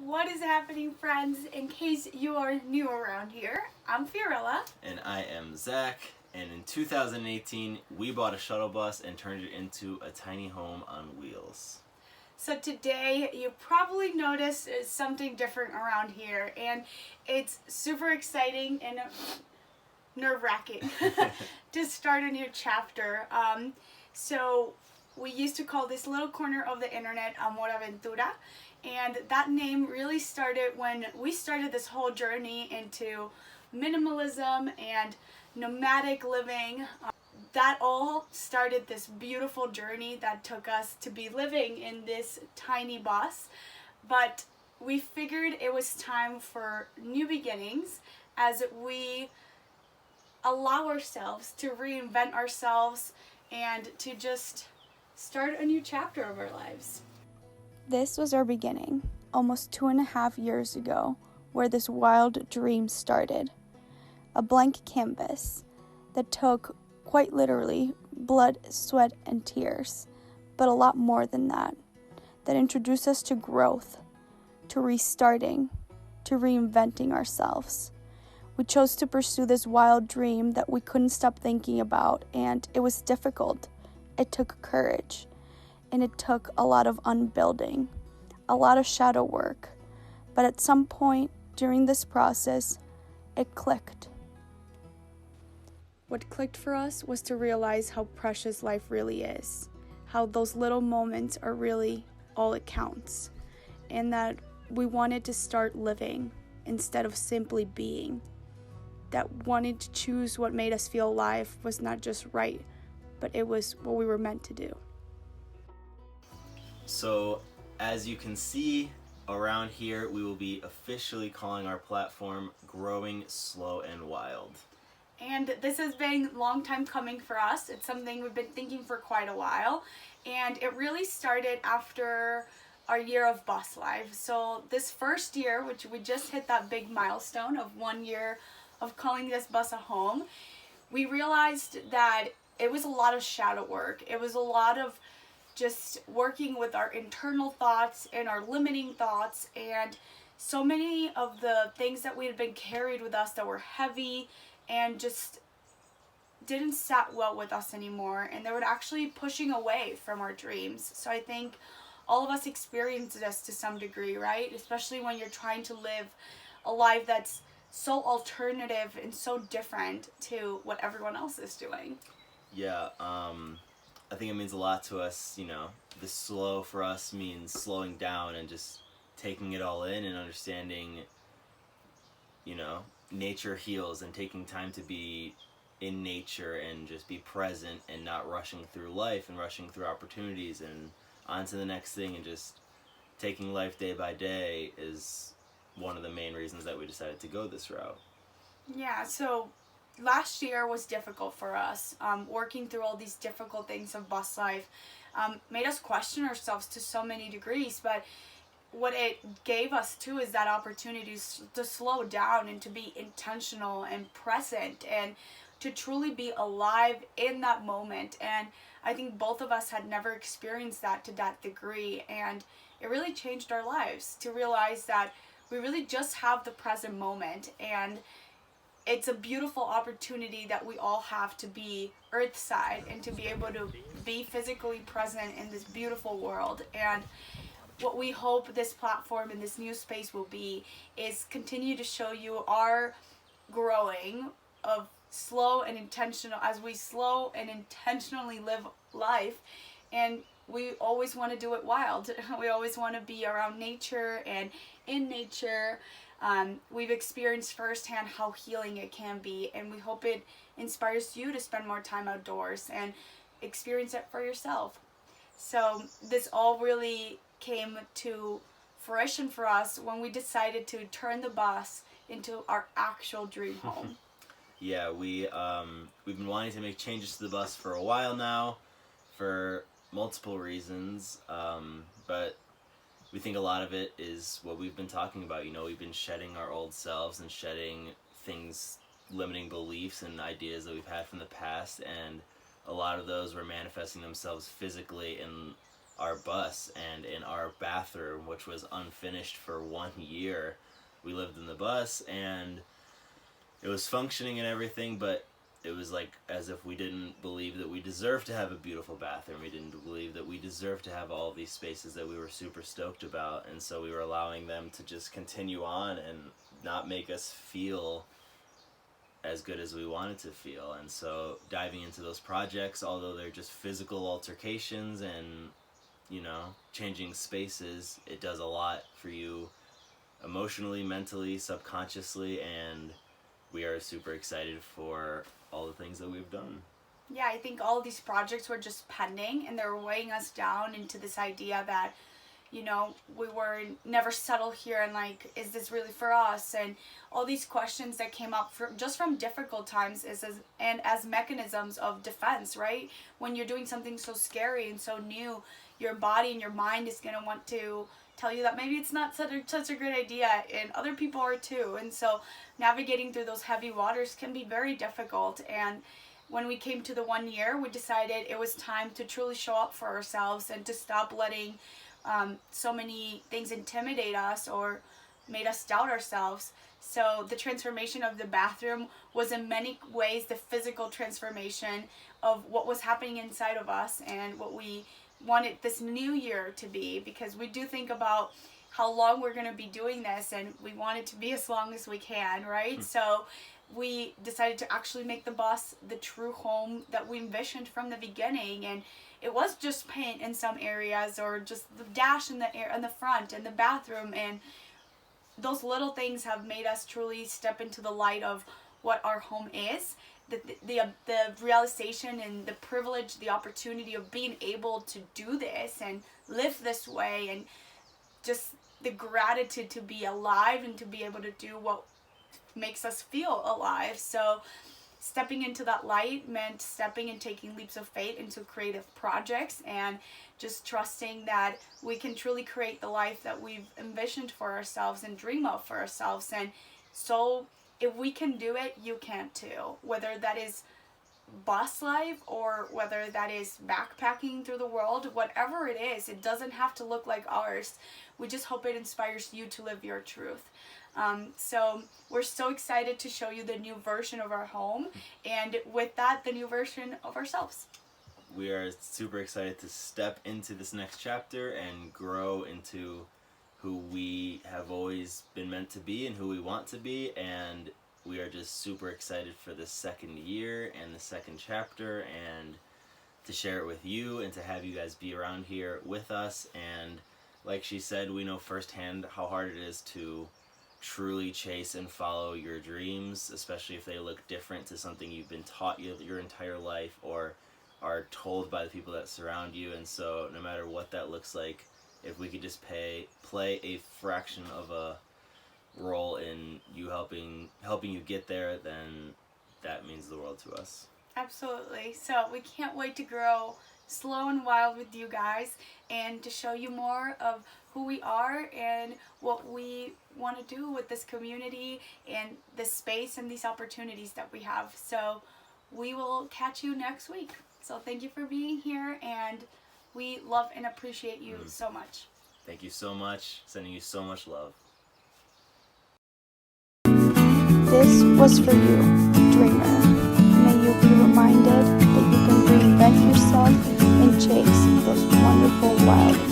What is happening, friends? In case you are new around here, I'm Fiorella. And I am Zach, and in 2018 we bought a shuttle bus and turned it into a tiny home on wheels. So today you probably noticed something different around here, and it's super exciting and nerve-wracking to start a new chapter. So we used to call this little corner of the internet Amor Aventura, and that name really started when we started this whole journey into minimalism and nomadic living. That all started this beautiful journey that took us to be living in this tiny bus. But we figured it was time for new beginnings as we allow ourselves to reinvent ourselves and to just start a new chapter of our lives. This was our beginning, almost 2.5 years ago, where this wild dream started. A blank canvas that took, quite literally, blood, sweat, and tears, but a lot more than that introduced us to growth, to restarting, to reinventing ourselves. We chose to pursue this wild dream that we couldn't stop thinking about, and it was difficult. It took courage, and it took a lot of unbuilding, a lot of shadow work. But at some point during this process, it clicked. What clicked for us was to realize how precious life really is, how those little moments are really all it counts, and that we wanted to start living instead of simply being. That wanting to choose what made us feel alive was not just right, but it was what we were meant to do. So, as you can see around here, we will be officially calling our platform Growing Slow and Wild. And this has been a long time coming for us. It's something we've been thinking for quite a while. And it really started after our year of bus life. So this first year, which we just hit that big milestone of 1 year of calling this bus a home, we realized that it was a lot of shadow work. It was a lot of just working with our internal thoughts and our limiting thoughts, and so many of the things that we had been carried with us that were heavy and just didn't sat well with us anymore, and they were actually pushing away from our dreams. So I think all of us experience this to some degree, right? Especially when you're trying to live a life that's so alternative and so different to what everyone else is doing. Yeah, I think it means a lot to us, the slow for us means slowing down and just taking it all in and understanding, nature heals, and taking time to be in nature and just be present and not rushing through life and rushing through opportunities and on to the next thing, and just taking life day by day is one of the main reasons that we decided to go this route. Yeah, so last year was difficult for us. Working through all these difficult things of bus life made us question ourselves to so many degrees, but what it gave us too is that opportunity to slow down and to be intentional and present and to truly be alive in that moment. And I think both of us had never experienced that to that degree, and it really changed our lives to realize that we really just have the present moment, and it's a beautiful opportunity that we all have to be earthside and to be able to be physically present in this beautiful world. And what we hope this platform and this new space will be is continue to show you our growing of slow and intentional, as we slow and intentionally live life. And we always want to do it wild. We always want to be around nature and in nature. We've experienced firsthand how healing it can be, and we hope it inspires you to spend more time outdoors and experience it for yourself. So this all really came to fruition for us when we decided to turn the bus into our actual dream home. Yeah, we've been wanting to make changes to the bus for a while now, for multiple reasons, but we think a lot of it is what we've been talking about. We've been shedding our old selves and shedding things, limiting beliefs and ideas that we've had from the past, and a lot of those were manifesting themselves physically in our bus and in our bathroom, which was unfinished for 1 year. We lived in the bus and it was functioning and everything, but it was like as if we didn't believe that we deserved to have a beautiful bathroom. We didn't believe that we deserved to have all these spaces that we were super stoked about, and so we were allowing them to just continue on and not make us feel as good as we wanted to feel. And so diving into those projects, although they're just physical altercations and, you know, changing spaces, it does a lot for you emotionally, mentally, subconsciously, and we are super excited for all the things that we've done. Yeah, I think all of these projects were just pending, and they're weighing us down into this idea that, you know, we were never settled here, and like, is this really for us? And all these questions that came up from difficult times as mechanisms of defense, right? When you're doing something so scary and so new, your body and your mind is going to want to tell you that maybe it's not such a great idea, and other people are too. And so navigating through those heavy waters can be very difficult. And when we came to the 1 year, we decided it was time to truly show up for ourselves and to stop letting so many things intimidate us or made us doubt ourselves. So the transformation of the bathroom was in many ways the physical transformation of what was happening inside of us and what we wanted this new year to be, because we do think about how long we're going to be doing this, and we want it to be as long as we can, right? So we decided to actually make the bus the true home that we envisioned from the beginning. And it was just paint in some areas, or just the dash in the front and the bathroom, and those little things have made us truly step into the light of what our home is. The realization and the privilege, the opportunity of being able to do this and live this way, and just the gratitude to be alive and to be able to do what makes us feel alive. So stepping into that light meant stepping and taking leaps of faith into creative projects, and just trusting that we can truly create the life that we've envisioned for ourselves and dream of for ourselves. And so if we can do it, you can too. Whether that is bus life or whether that is backpacking through the world, whatever it is, it doesn't have to look like ours. We just hope it inspires you to live your truth. So we're so excited to show you the new version of our home, and with that, the new version of ourselves. We are super excited to step into this next chapter and grow into who we have always been meant to be and who we want to be. And we are just super excited for the second year and the second chapter, and to share it with you and to have you guys be around here with us. And like she said, we know firsthand how hard it is to truly chase and follow your dreams, especially if they look different to something you've been taught your entire life or are told by the people that surround you. And so no matter what that looks like, if we could just play a fraction of a role in you helping you get there, then that means the world to us. Absolutely. So we can't wait to grow slow and wild with you guys, and to show you more of who we are and what we want to do with this community and this space and these opportunities that we have. So we will catch you next week. So thank you for being here, and we love and appreciate you so much. Thank you so much. Sending you so much love. This was for you, dreamer. May you be reminded that you can reinvent yourself and chase those wonderful wild